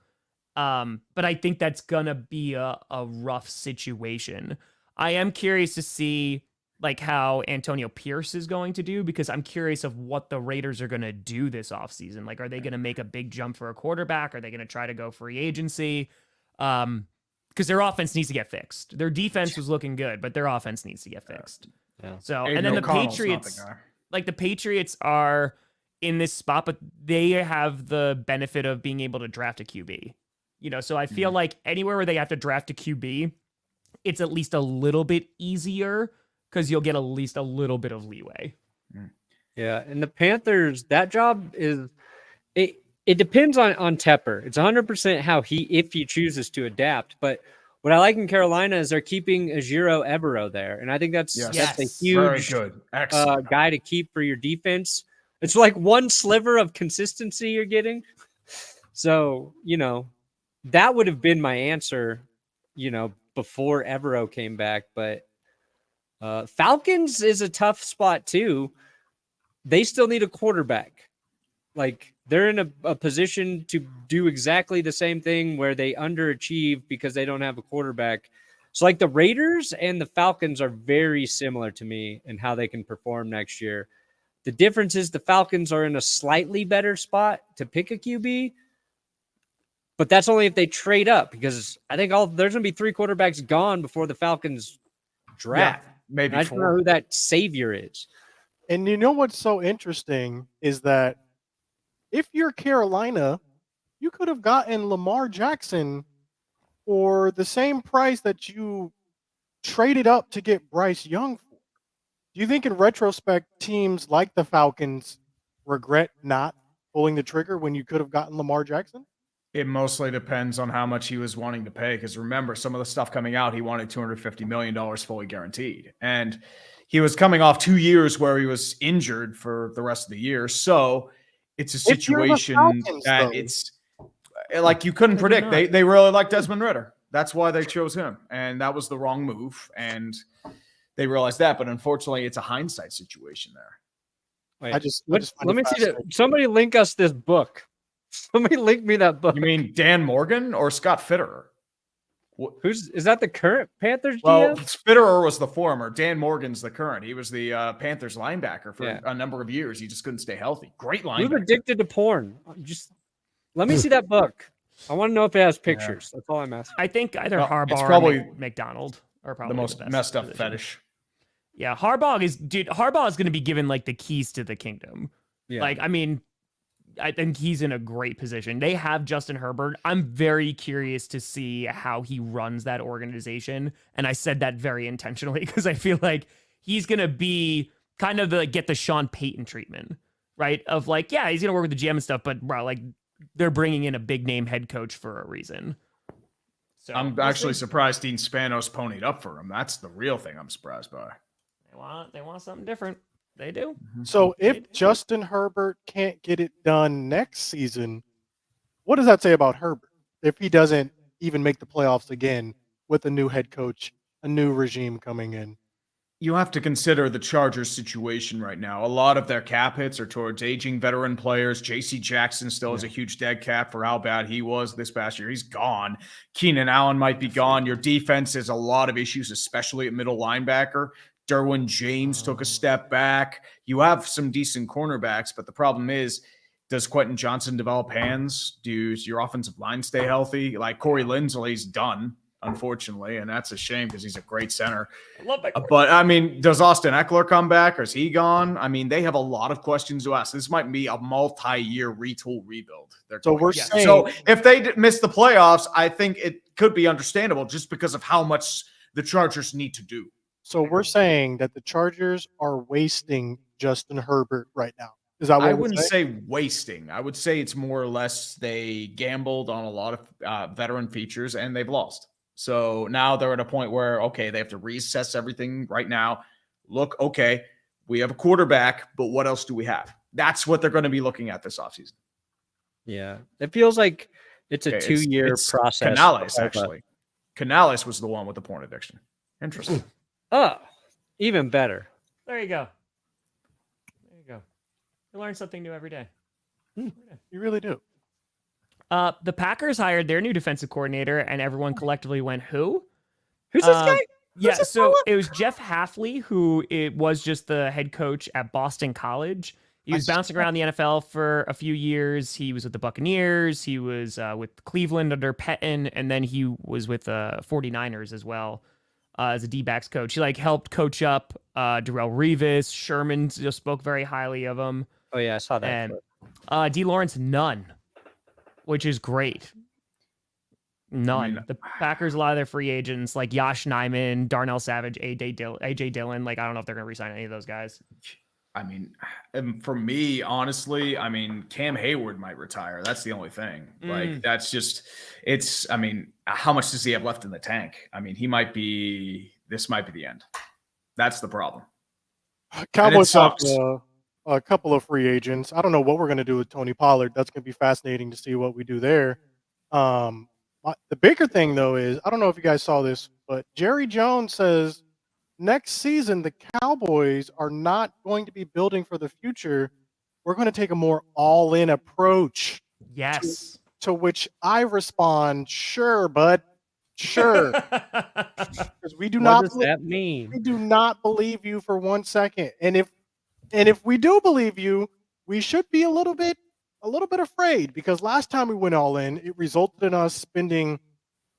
But I think that's going to be a rough situation. I am curious to see like how Antonio Pierce is going to do because I'm curious of what the Raiders are going to do this offseason. Like, are they going to make a big jump for a quarterback? Are they going to try to go free agency? Because their offense needs to get fixed. Their defense was looking good, but their offense needs to get fixed. Yeah. So, and then the Patriots, like the Patriots are in this spot, but they have the benefit of being able to draft a QB. So I feel like anywhere where they have to draft a QB, it's at least a little bit easier because you'll get at least a little bit of leeway. Yeah, and the Panthers, that job is it depends on Tepper. It's 100% if he chooses to adapt. But what I like in Carolina is they're keeping Ejiro Evero there, and I think that's a huge guy to keep for your defense. It's like one sliver of consistency you're getting. So that would have been my answer. Before Evero came back, but Falcons is a tough spot too. They still need a quarterback. Like they're in a position to do exactly the same thing where they underachieve because they don't have a quarterback. So like the Raiders and the Falcons are very similar to me in how they can perform next year. The difference is the Falcons are in a slightly better spot to pick a QB. But that's only if they trade up because I think there's going to be 3 quarterbacks gone before the Falcons draft. Yeah, maybe I don't know who that savior is. And what's so interesting is that if you're Carolina, you could have gotten Lamar Jackson for the same price that you traded up to get Bryce Young for? Do you think in retrospect, teams like the Falcons regret not pulling the trigger when you could have gotten Lamar Jackson? It mostly depends on how much he was wanting to pay. Because remember, some of the stuff coming out, he wanted $250 million fully guaranteed. And he was coming off 2 years where he was injured for the rest of the year. So it's a situation that it's like you couldn't predict. They really like Desmond Ridder. That's why they chose him. And that was the wrong move. And they realized that. But unfortunately, it's a hindsight situation there. Wait, let me see that. Somebody link us this book. Somebody link me that book. You mean Dan Morgan or Scott Fitterer? Is that the current Panthers GM? Well, Fitterer was the former. Dan Morgan's the current. He was the Panthers linebacker for a number of years. He just couldn't stay healthy. Great linebacker. Who's addicted to porn? Just let me see that book. I want to know if it has pictures. That's all I'm asking. I think either Harbaugh or McDonald are probably the most messed up fetish. Yeah, Harbaugh is going to be given like the keys to the kingdom. Yeah. Like, I mean, I think he's in a great position. They have Justin Herbert. I'm very curious to see how he runs that organization. And I said that very intentionally because I feel like he's going to be kind of get the Sean Payton treatment, right? Of like, yeah, he's going to work with the GM and stuff, but bro, like they're bringing in a big name head coach for a reason. So I'm actually surprised Dean Spanos ponied up for him. That's the real thing I'm surprised by. They want something different. They do. So if Justin Herbert can't get it done next season, what does that say about Herbert? If he doesn't even make the playoffs again with a new head coach, a new regime coming in? You have to consider the Chargers situation right now. A lot of their cap hits are towards aging veteran players. J.C. Jackson still has a huge dead cap for how bad he was this past year. He's gone. Keenan Allen might be gone. Your defense has a lot of issues, especially at middle linebacker. Derwin James took a step back. You have some decent cornerbacks, but the problem is, does Quentin Johnson develop hands? Does your offensive line stay healthy? Like Corey Linsley's done, unfortunately, and that's a shame because he's a great center. I love that. But, I mean, does Austin Eckler come back or is he gone? I mean, they have a lot of questions to ask. This might be a multi-year retool rebuild. So if they miss the playoffs, I think it could be understandable just because of how much the Chargers need to do. So we're saying that the Chargers are wasting Justin Herbert right now. Is that what I wouldn't say wasting. I would say it's more or less they gambled on a lot of veteran features and they've lost. So now they're at a point where, okay, they have to reassess everything right now. Look, okay, we have a quarterback, but what else do we have? That's what they're going to be looking at this offseason. Yeah. It feels like it's a 2-year process. Canales, actually. Canales was the one with the porn addiction. Interesting. Oh, even better. There you go. You learn something new every day. You really do. The Packers hired their new defensive coordinator, and everyone collectively went, who? Who's this guy? It was Jeff Hafley, who it was just the head coach at Boston College. He was bouncing around the NFL for a few years. He was with the Buccaneers. He was with Cleveland under Pettin, and then he was with the 49ers as well. As a D-backs coach. He helped coach up Darrelle Revis. Sherman just spoke very highly of him. Oh, yeah, I saw that. And D. Lawrence, none, which is great. None. The Packers, a lot of their free agents, like Yosh Nijman, Darnell Savage, A.J. Dillon, I don't know if they're going to re-sign any of those guys. I mean, for me, honestly, Cam Hayward might retire. That's the only thing. That's just, how much does he have left in the tank? This might be the end. That's the problem. Cowboys have a couple of free agents. I don't know what we're going to do with Tony Pollard. That's going to be fascinating to see what we do there. The bigger thing, though, is, I don't know if you guys saw this, but Jerry Jones says, next season, the Cowboys are not going to be building for the future. We're going to take a more all-in approach. Yes. To which I respond, sure, bud. Sure. Because we do what not does that mean? We do not believe you for 1 second. And if we do believe you, we should be a little bit afraid, because last time we went all in, it resulted in us spending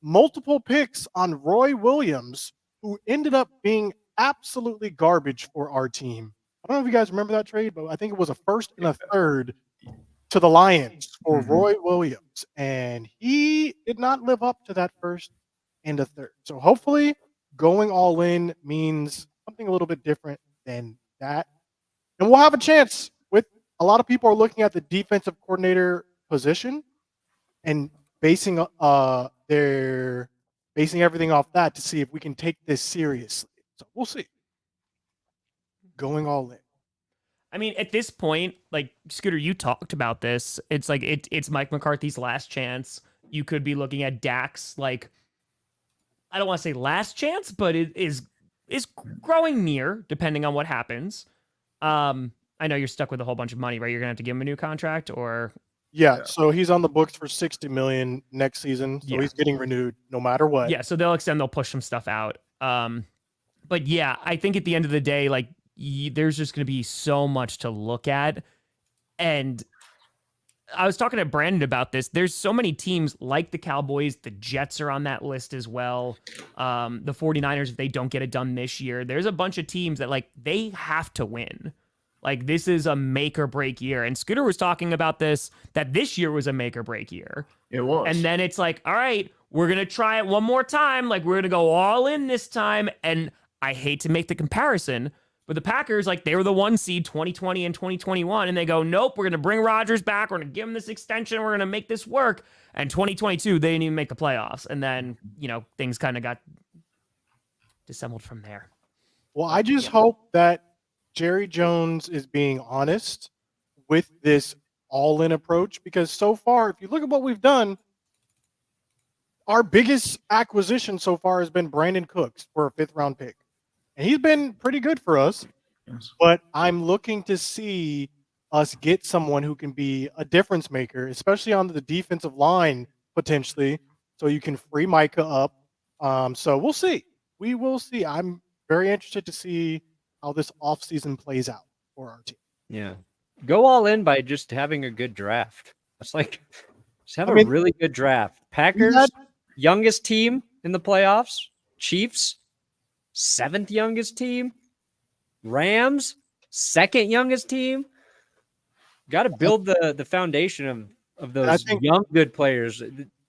multiple picks on Roy Williams, who ended up being absolutely garbage for our team. I don't know if you guys remember that trade, but I think it was a first and a third to the Lions for Roy Williams. And he did not live up to that first and a third. So hopefully going all in means something a little bit different than that. And we'll have a chance with a lot of people are looking at the defensive coordinator position and basing everything off that to see if we can take this seriously. So we'll see. Going all in. I mean, at this point, like Scooter, you talked about this. It's like it's Mike McCarthy's last chance. You could be looking at Dak's, like, I don't want to say last chance, but it is growing near, depending on what happens. I know you're stuck with a whole bunch of money, right? You're gonna have to give him a new contract, or yeah. So he's on the books for $60 million next season. So he's getting renewed no matter what. Yeah. So they'll push some stuff out. But yeah, I think at the end of the day, like, there's just gonna be so much to look at, and I was talking to Brandon about this. There's so many teams like the Cowboys. The Jets are on that list as well. The 49ers, if they don't get it done this year, there's a bunch of teams that, like, they have to win. Like, this is a make or break year. And Scooter was talking about this, that this year was a make or break year. It was. And then it's like, all right, we're going to try it one more time. Like, we're going to go all in this time. And I hate to make the comparison, but the Packers, like, they were the 1 seed 2020 and 2021. And they go, nope, we're going to bring Rodgers back. We're going to give him this extension. We're going to make this work. And 2022, they didn't even make the playoffs. And then, things kind of got dissembled from there. Well, I just hope that Jerry Jones is being honest with this all-in approach, because so far, if you look at what we've done, our biggest acquisition so far has been Brandon Cooks for a 5th-round pick. And he's been pretty good for us, but I'm looking to see us get someone who can be a difference maker, especially on the defensive line, potentially, so you can free Micah up. So we'll see. We will see. I'm very interested to see how this offseason plays out for our team. Yeah. Go all in by just having a good draft. It's like, just have a really good draft. Packers, youngest team in the playoffs. Chiefs, 7th youngest team. Rams, 2nd youngest team. Got to build the foundation of those young good players.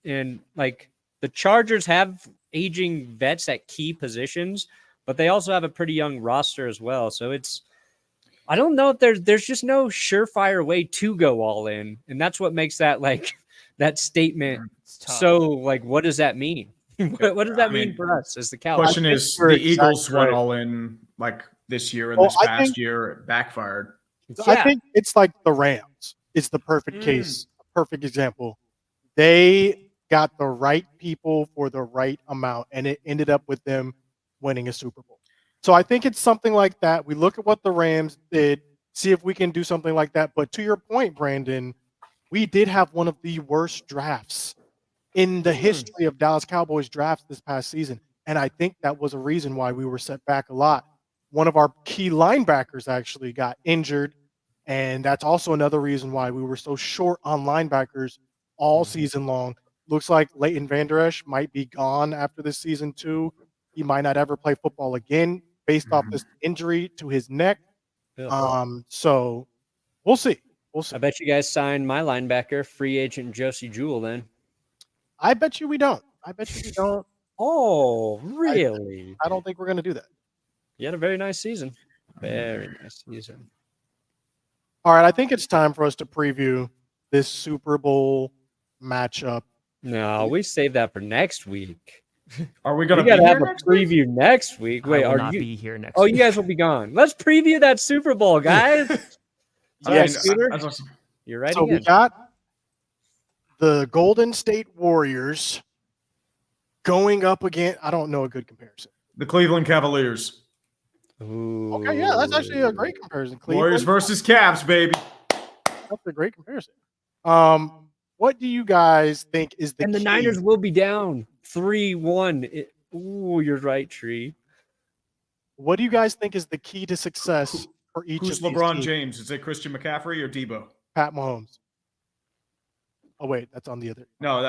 And like, the Chargers have aging vets at key positions, but they also have a pretty young roster as well. So I don't know if there's just no surefire way to go all in. And that's what makes that, like, that statement so, like, what does that mean? what does that mean for us as the Cowboys? Question is, the Eagles went all in, like, this year, and this past year it backfired. I think it's like the Rams. It's the perfect case, perfect example. They got the right people for the right amount, and it ended up with them winning a Super Bowl. So I think it's something like that. We look at what the Rams did, see if we can do something like that. But to your point, Brandon, we did have one of the worst drafts in the history of Dallas Cowboys drafts this past season. And I think that was a reason why we were set back a lot. One of our key linebackers actually got injured. And that's also another reason why we were so short on linebackers all season long. Looks like Leighton Vander Esch might be gone after this season too. He might not ever play football again based off this injury to his neck. So we'll see. I bet you guys signed my linebacker, free agent Josie Jewell, then. I bet you we don't. Oh, really? I don't think we're going to do that. You had a very nice season. Very nice season. All right, I think it's time for us to preview this Super Bowl matchup. No, we save that for next week. Are we going to be have a preview next week? Wait, I will are not you be here next Oh, week. you guys will be gone. Let's preview that Super Bowl, guys. Scooter? You're right. So we got the Golden State Warriors going up again. I don't know a good comparison. The Cleveland Cavaliers. Ooh. Okay, yeah, that's actually a great comparison. Cleveland, Warriors versus Cavs, baby. That's a great comparison. What do you guys think is the And key? the Niners will be down 3-1. Ooh, you're right, Tree. What do you guys think is the key to success for each Who's of these LeBron teams? James? Is it Christian McCaffrey or Debo? Pat Mahomes. Oh, wait, that's on the other. No,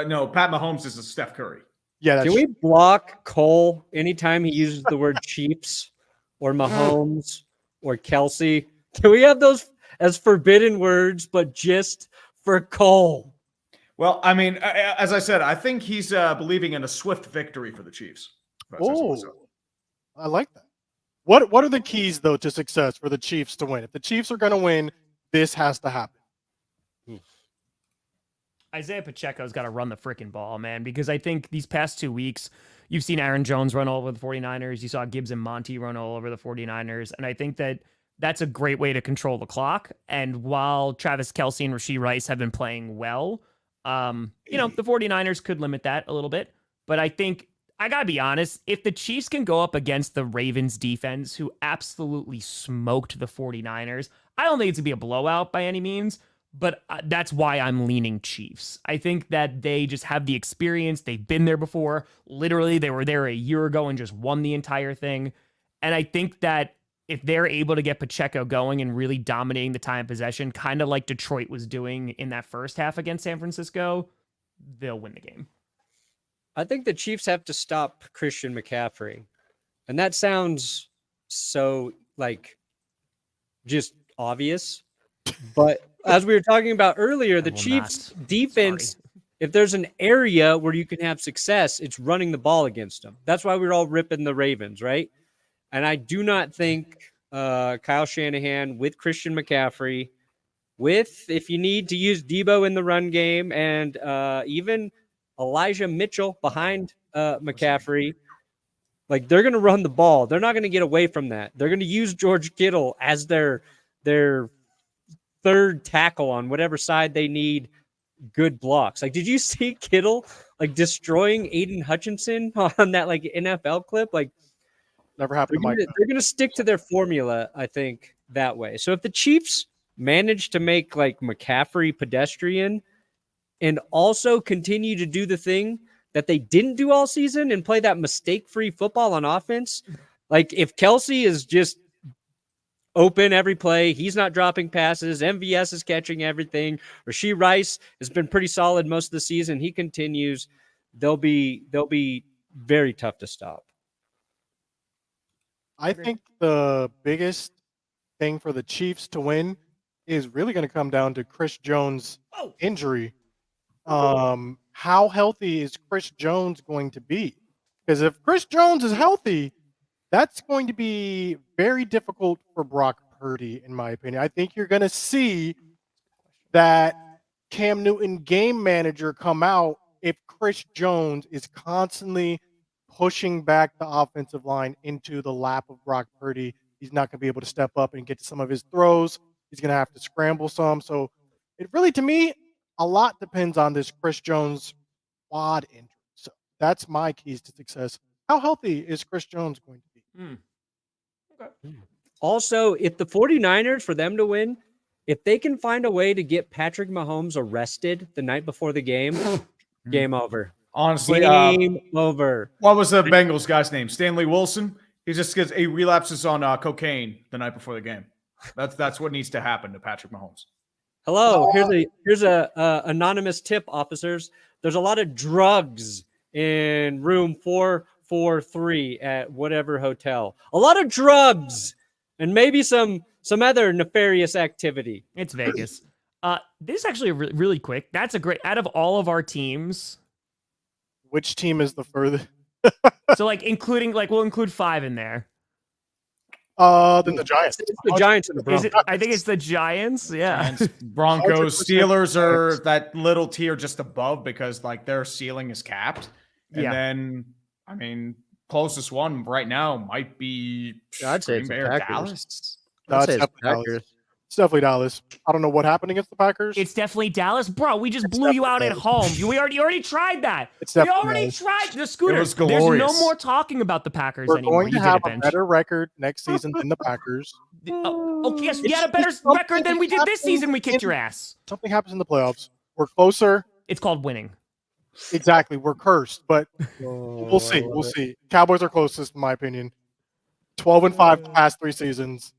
no, Pat Mahomes is a Steph Curry. Yeah, that's Can we block Cole anytime he uses the word Chiefs or Mahomes or Kelsey? Can we have those as forbidden words, but just for Cole? Well, I mean, as I said, I think he's believing in a swift victory for the Chiefs. I like that. What are the keys though to success for the Chiefs to win? If the Chiefs are going to win, this has to happen. Isaiah Pacheco's got to run the freaking ball, man, because I think these past 2 weeks, you've seen Aaron Jones run all over the 49ers. You saw Gibbs and Monty run all over the 49ers. And I think that that's a great way to control the clock. And while Travis Kelce and Rashee Rice have been playing well, the 49ers could limit that a little bit. But I think, I got to be honest, if the Chiefs can go up against the Ravens defense, who absolutely smoked the 49ers, I don't think it's going to be a blowout by any means. But that's why I'm leaning Chiefs. I think that they just have the experience. They've been there before. Literally, they were there a year ago and just won the entire thing. And I think that if they're able to get Pacheco going and really dominating the time of possession, kind of like Detroit was doing in that first half against San Francisco, they'll win the game. I think the Chiefs have to stop Christian McCaffrey. And that sounds so, just obvious. But as we were talking about earlier, the Chiefs defense, if there's an area where you can have success, it's running the ball against them. That's why we're all ripping the Ravens, right? And I do not think Kyle Shanahan with Christian McCaffrey, if you need to use Debo in the run game, and even Elijah Mitchell behind McCaffrey, they're going to run the ball. They're not going to get away from that. They're going to use George Kittle as their third tackle on whatever side they need good blocks. Did you see Kittle destroying Aiden Hutchinson on that NFL clip? Never happened to Mike. They're going to stick to their formula, I think, that way. So if the Chiefs manage to make McCaffrey pedestrian and also continue to do the thing that they didn't do all season and play that mistake-free football on offense, if Kelce is just open every play, he's not dropping passes, MVS is catching everything, Rashee Rice has been pretty solid most of the season, he continues, they'll be very tough to stop. I think the biggest thing for the Chiefs to win is really going to come down to Chris Jones' injury. How healthy is Chris Jones going to be? Because if Chris Jones is healthy, that's going to be very difficult for Brock Purdy, in my opinion. I think you're going to see that Cam Newton game manager come out if Chris Jones is constantly pushing back the offensive line into the lap of Brock Purdy. He's not going to be able to step up and get to some of his throws. He's going to have to scramble some. So it really, to me, a lot depends on this Chris Jones quad injury. So that's my keys to success. How healthy is Chris Jones going to be? Okay. Also, if the 49ers, for them to win, if they can find a way to get Patrick Mahomes arrested the night before the game, game over. Honestly, game over. What was the Bengals guy's name? Stanley Wilson. He relapses on cocaine the night before the game. That's what needs to happen to Patrick Mahomes. Hello, here's a anonymous tip, officers. There's a lot of drugs in room 443 at whatever hotel. A lot of drugs and maybe some other nefarious activity. It's Vegas. This is actually really quick. That's a great, out of all of our teams. Which team is the furthest? So including, we'll include 5 in there. Then the Giants. It's the Giants and the Broncos. I think it's the Giants. Yeah. Giants, Broncos, Steelers are that little tier just above because their ceiling is capped. And then, closest one right now might be I'd say it's Dallas. No, it's definitely Dallas. I don't know what happened against the Packers. It's definitely Dallas, bro. We just blew you out at home. We already tried that. We already tried the Scooter. It was There's glorious. no more talking about the Packers We're anymore. going to have a better record next season than the Packers. Okay, yes, we had a better record than we did this season. We kicked your ass. Something happens in the playoffs. We're closer. It's called winning. Exactly. We're cursed, but we'll see. We'll see. Cowboys are closest, in my opinion. 12-5 the past 3 seasons.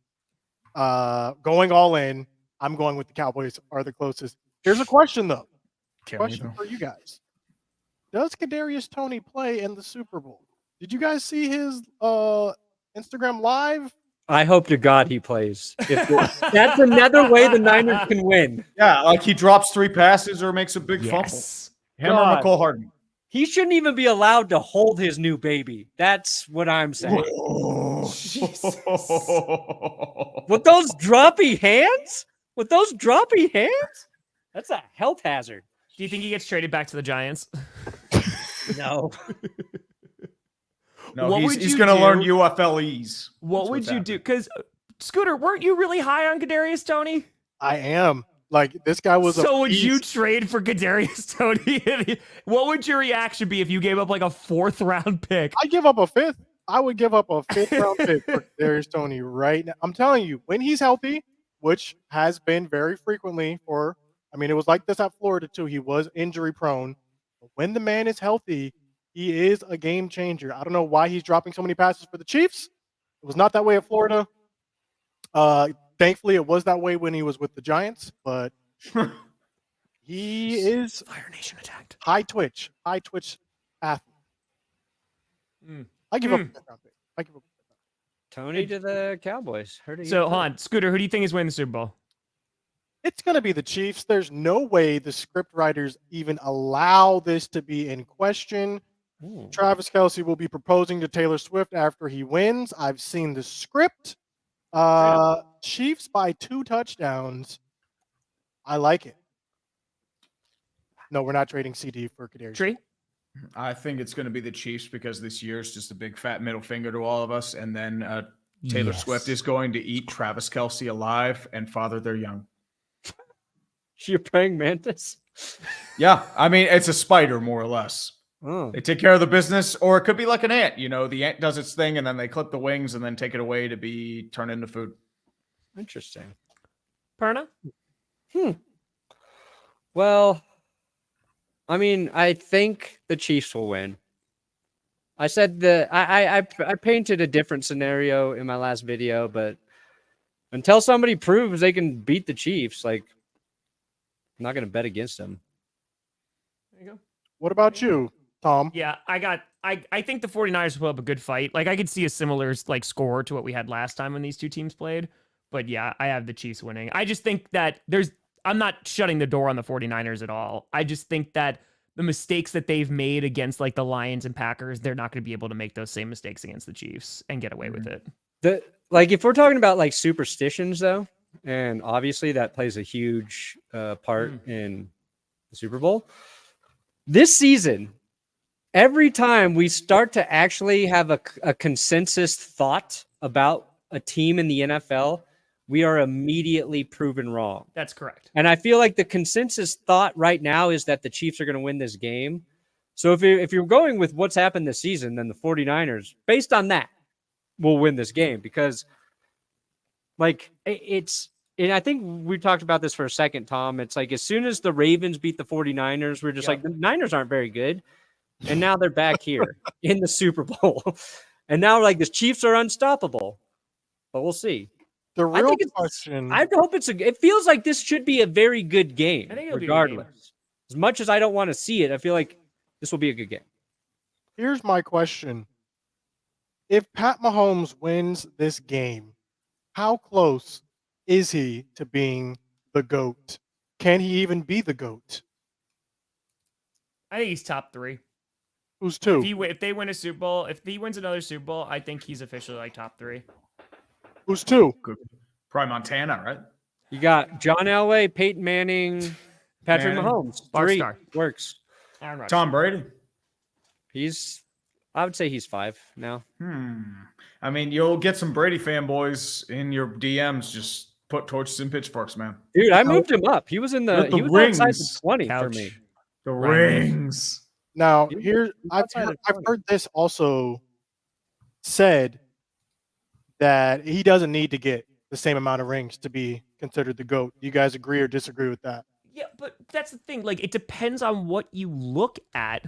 Going all in, I'm going with the Cowboys are the closest. Here's a question, though. Question for you guys. Does Kadarius Toney play in the Super Bowl? Did you guys see his Instagram Live? I hope to God he plays. That's another way the Niners can win. Yeah, he drops 3 passes or makes a big fumble. Him or McCole Hardman. He shouldn't even be allowed to hold his new baby. That's what I'm saying. With those droppy hands? That's a health hazard. Do you think he gets traded back to the Giants? No. No, he's going to learn UFLEs. What would you do? Because, Scooter, weren't you really high on Kadarius Toney? I am. Like, this guy was So would you trade for Kadarius Toney? What would your reaction be if you gave up like a 4th round pick? I'd give up a 5th. I would give up a 5th round pick for Kadarius Toney right now. I'm telling you, when he's healthy, which has been very frequently it was like this at Florida too. He was injury prone. But when the man is healthy, he is a game changer. I don't know why he's dropping so many passes for the Chiefs. It was not that way at Florida. Thankfully, it was that way when he was with the Giants, but he is Fire Nation attacked. high twitch athlete. I give up a 5th round pick. Toney to the Cowboys. So, Han, Scooter, who do you think is winning the Super Bowl? It's going to be the Chiefs. There's no way the script writers even allow this to be in question. Travis Kelce will be proposing to Taylor Swift after he wins. I've seen the script. Chiefs by 2 touchdowns. I like it. No, we're not trading CD for Kadarius. Tree? I think it's going to be the Chiefs because this year is just a big fat middle finger to all of us. And then Taylor Swift is going to eat Travis Kelce alive and father their young. She a praying mantis? Yeah, I mean, it's a spider, more or less. Oh. They take care of the business, or it could be like an ant. You know, the ant does its thing, and then they clip the wings and then take it away to be turned into food. Interesting. Perna? Well, I mean, I think the Chiefs will win. I said I painted a different scenario in my last video, but until somebody proves they can beat the Chiefs, like, I'm not going to bet against them. There you go. What about you, Tom? Yeah, I think the 49ers will have a good fight. Like, I could see a similar like score to what we had last time when these two teams played. But yeah, I have the Chiefs winning. I just think that I'm not shutting the door on the 49ers at all. I just think that the mistakes that they've made against like the Lions and Packers, they're not going to be able to make those same mistakes against the Chiefs and get away with it. If we're talking about like superstitions though, and obviously that plays a huge part in the Super Bowl. This season, every time we start to actually have a consensus thought about a team in the NFL, we are immediately proven wrong. That's correct. And I feel like the consensus thought right now is that the Chiefs are going to win this game. So if you're going with what's happened this season, then the 49ers, based on that, will win this game because like and I think we talked about this for a second, Tom. It's like as soon as the Ravens beat the 49ers, we're just like, the Niners aren't very good. And now they're back here in the Super Bowl. And now like the Chiefs are unstoppable. But we'll see. The real question. I hope it feels like this should be a very good game, I think it'll regardless. be a good game. As much as I don't want to see it, I feel like this will be a good game. Here's my question. If Pat Mahomes wins this game, how close is he to being the GOAT? Can he even be the GOAT? I think he's top 3. Who's 2? If they win a Super Bowl, if he wins another Super Bowl, I think he's officially like top 3. Who's 2? Probably Montana, right? You got John Elway, Peyton Manning, Patrick Mahomes. 3 Star. works. Aaron Rodgers. Tom Brady. I would say he's 5 now. I mean, you'll get some Brady fanboys in your DMs. Just put torches in pitchforks, man. Dude, I moved him up. He was in the he was rings. outside the 20 for Couch. me. The rings. Now, He's I've outside of heard this also said that he doesn't need to get the same amount of rings to be considered the GOAT. Do you guys agree or disagree with that? Yeah, but that's the thing. Like, it depends on what you look at.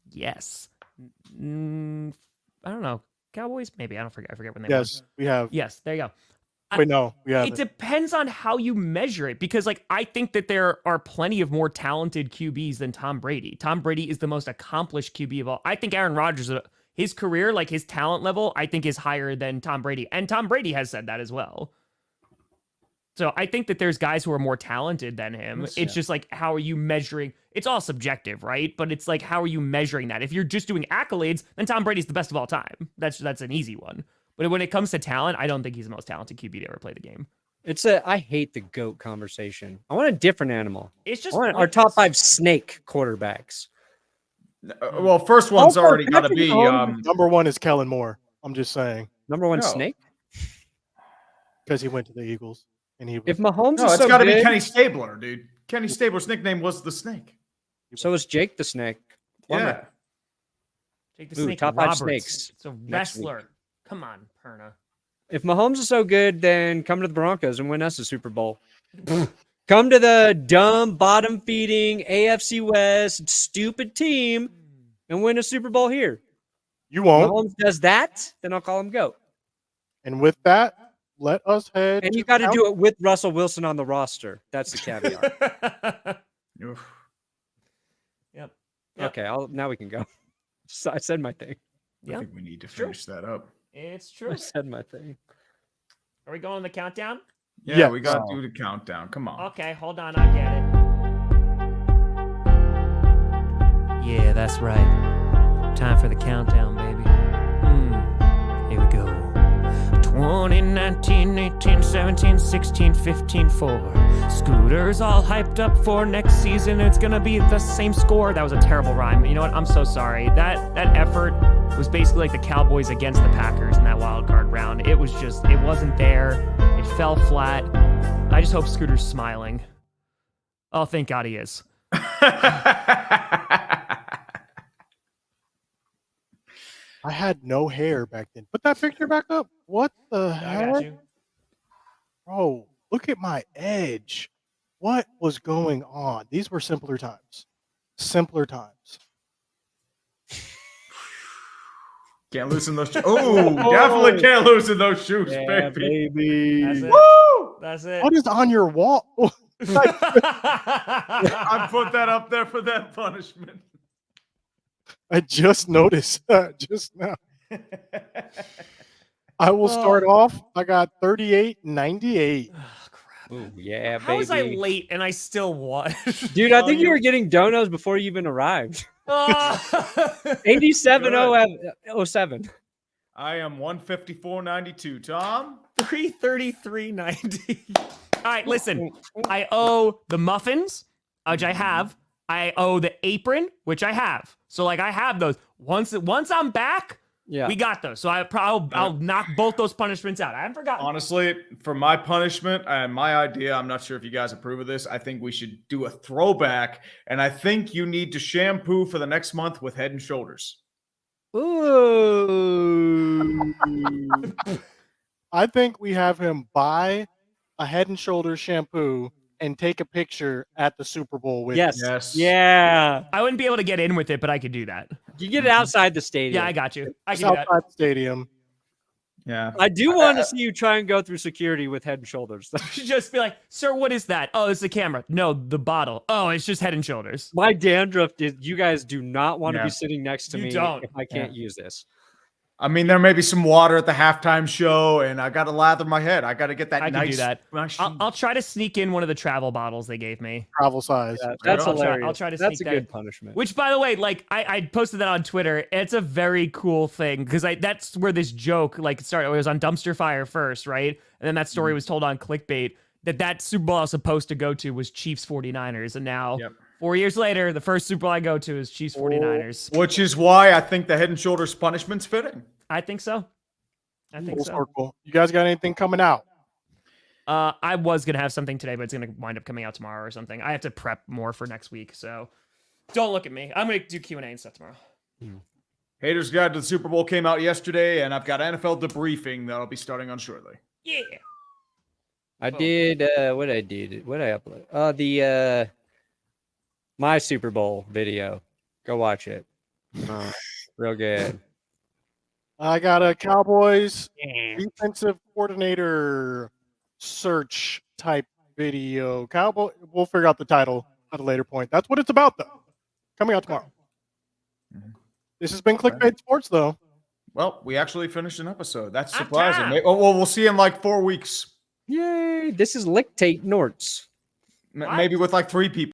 Yes. I don't know. Cowboys? Maybe. I forget when they won. Yes, we have. Yes, there you go. Wait, no, we have. It depends on how you measure it because, like, I think that there are plenty of more talented QBs than Tom Brady. Tom Brady is the most accomplished QB of all. I think Aaron Rodgers, his career, like his talent level, I think is higher than Tom Brady. And Tom Brady has said that as well. So I think that there's guys who are more talented than him. It's just like, how are you measuring? It's all subjective, right? But it's like, how are you measuring that? If you're just doing accolades, then Tom Brady's the best of all time. That's an easy one. But when it comes to talent, I don't think he's the most talented QB to ever play the game. I hate the GOAT conversation. I want a different animal. It's just our top 5 snake quarterbacks. Well, first one's already got to be number 1 is Kellen Moore. I'm just saying. Number 1 snake? Because he went to the Eagles. And if Mahomes no, is it's so got to good, be Kenny Stabler, dude. Kenny Stabler's nickname was the Snake. So is Jake the Snake. Yeah. Jake the Snake top Roberts. 5 snakes. It's a wrestler. Come on, Perna. If Mahomes is so good, then come to the Broncos and win us a Super Bowl. Come to the dumb, bottom-feeding AFC West stupid team and win a Super Bowl here. You won't. If Mahomes does that, then I'll call him GOAT. And with that, let us head. And you got to do it with Russell Wilson on the roster. That's the caveat. Yep. Okay, now we can go. So I said my thing. I think we need to finish that up. It's true. I said my thing. Are we going on the countdown? Yeah, we got to do the countdown. Come on. Okay, hold on. I get it. Yeah, that's right. Time for the countdown, baby. Here we go. 2019, 18, 17, 16, 15, 4. Scooter's all hyped up for next season. It's going to be the same score. That was a terrible rhyme. You know what? I'm so sorry. That effort was basically like the Cowboys against the Packers in that wild card round. It wasn't there. It fell flat. I just hope Scooter's smiling. Oh, thank God he is. I had no hair back then. Put that picture back up. What the heck? I got you. Bro, look at my edge. What was going on? These were simpler times. Simpler times. Can't loosen those shoes. Oh, definitely can't loosen those shoes, baby. That's it. Woo! That's it. What is on your wall? I put that up there for that punishment. I just noticed just now. I will start off. I got 38-98. Oh, crap. Ooh, yeah, baby. How was I late and I still won? Dude, I think you were getting donos before you even arrived. 87-07. I am 154.92. Tom? 333.90. All right, listen. I owe the muffins, which I have. I owe the apron, which I have. So like I have those. Once I'm back, we got those. So I'll knock both those punishments out. I haven't forgotten. Honestly, for my punishment and my idea, I'm not sure if you guys approve of this. I think we should do a throwback, and I think you need to shampoo for the next month with Head and Shoulders. Ooh. I think we have him buy a Head and Shoulders shampoo and take a picture at the Super Bowl with Yes. Yeah. I wouldn't be able to get in with it, but I could do that. You get it outside the stadium. Yeah, I got you. I can do that. outside the stadium. Yeah. I do want to see you try and go through security with Head and Shoulders. Just be like, sir, what is that? Oh, it's the camera. No, the bottle. Oh, it's just Head and Shoulders. My dandruff you guys do not want to be sitting next to me don't. if I can't use this. I mean, there may be some water at the halftime show, and I got to lather my head. I got to get that I nice. can do that. I'll try to sneak in one of the travel bottles they gave me. Travel size. Yeah, that's hilarious. I'll try to That's sneak a that good in. punishment. Which, by the way, like I posted that on Twitter. It's a very cool thing because that's where this joke started. It was on Dumpster Fire first, right? And then that story was told on Clickbait that Super Bowl I was supposed to go to was Chiefs 49ers, and now 4 years later, the first Super Bowl I go to is Chiefs 49ers. Which is why I think the Head and Shoulders punishment's fitting. I think so. Full circle. You guys got anything coming out? I was gonna have something today, but it's gonna wind up coming out tomorrow or something. I have to prep more for next week, so don't look at me. I'm gonna do Q&A and stuff tomorrow. Haters Guide to the Super Bowl came out yesterday, and I've got NFL debriefing that I'll be starting on shortly. Yeah. I did what I upload? The my Super Bowl video. Go watch it. Real good. I got a Cowboys defensive coordinator search type video. We'll figure out the title at a later point. That's what it's about, though. Coming out tomorrow. This has been Clickbait Sports, though. Well, we actually finished an episode. That's surprising. We'll see in like 4 weeks. Yay! This is Lictate Norts. Maybe with like 3 people.